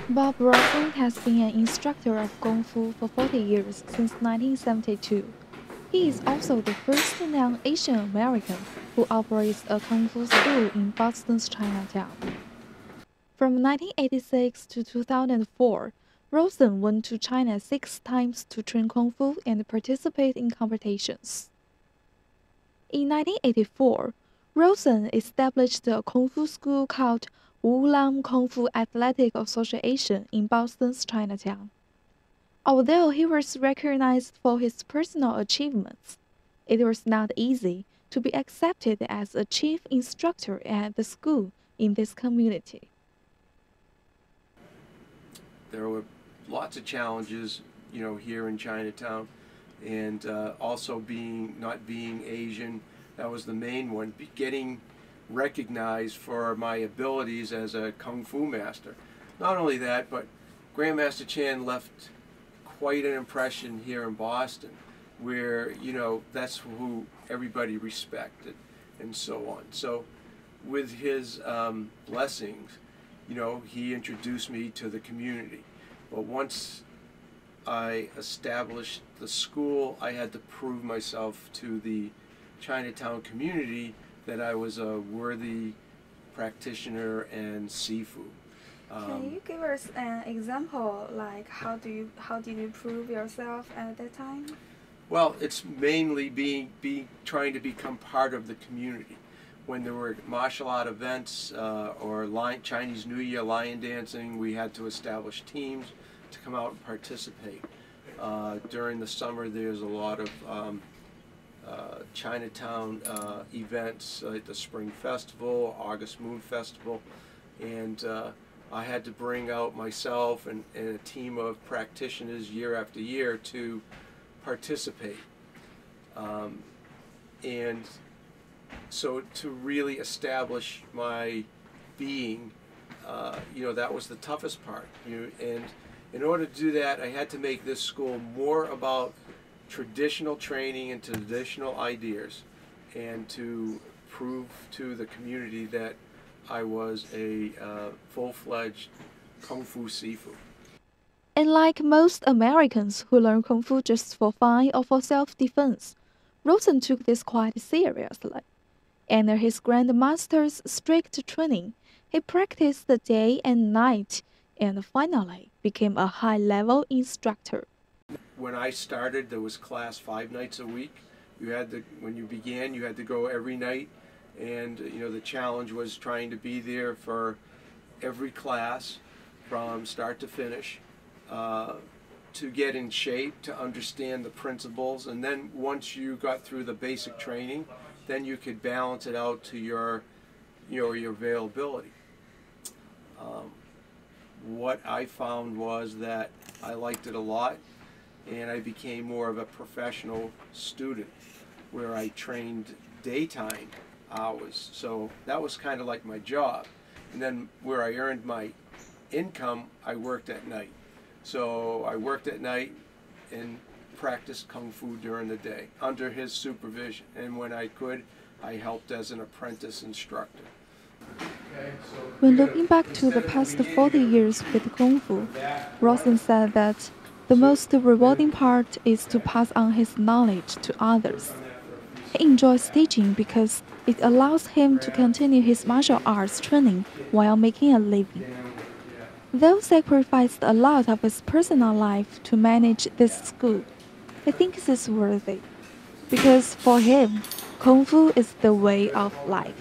Bob Rosen has been an instructor of Kungfu for 40 years since 1972. He is also the first non-Asian American who operates a Kungfu school in Boston's Chinatown. From 1986 to 2004, Rosen went to China 6 times to train Kungfu and participate in competitions. In 1984, Rosen established a Kungfu school called Wulan Kungfu Athletic Association in Boston's Chinatown. Although he was recognized for his personal achievements, it was not easy to be accepted as a chief instructor at the school in this community. There were lots of challenges, here in Chinatown, and also not being Asian, that was the main one. Getting recognized for my abilities as a Kung Fu master. Not only that, but Grandmaster Chan left quite an impression here in Boston, where that's who everybody respected, and so on. So, with his blessings, he introduced me to the community. But once I established the school, I had to prove myself to the Chinatown community that I was a worthy practitioner and Sifu. Can you give us an example, like how did you prove yourself at that time? Well, it's mainly trying to become part of the community. When there were martial art events or Chinese New Year lion dancing, we had to establish teams to come out and participate. During the summer, there's a lot of Chinatown events, like the Spring Festival, August Moon Festival, and I had to bring out myself and a team of practitioners year after year to participate. And so to really establish my being, that was the toughest part. And in order to do that, I had to make this school more about traditional training and traditional ideas, and to prove to the community that I was a full-fledged Kung Fu Sifu. And like most Americans who learn Kung Fu just for fun or for self-defense, Rosen took this quite seriously. Under his grandmaster's strict training, he practiced day and night, and finally became a high-level instructor. When I started, there was class 5 nights a week. When you began, you had to go every night, and the challenge was trying to be there for every class from start to finish, to get in shape, to understand the principles, and then once you got through the basic training, then you could balance it out to your availability. What I found was that I liked it a lot, and I became more of a professional student, where I trained daytime hours. So that was kind of like my job. And then where I earned my income, I worked at night. So I worked at night and practiced Kung Fu during the day under his supervision. And when I could, I helped as an apprentice instructor. When looking back to the past 40 years with Kung Fu, Rosen said that the most rewarding part is to pass on his knowledge to others. He enjoys teaching because it allows him to continue his martial arts training while making a living. Though sacrificed a lot of his personal life to manage this school, he thinks it's worthy, because for him, Kung Fu is the way of life.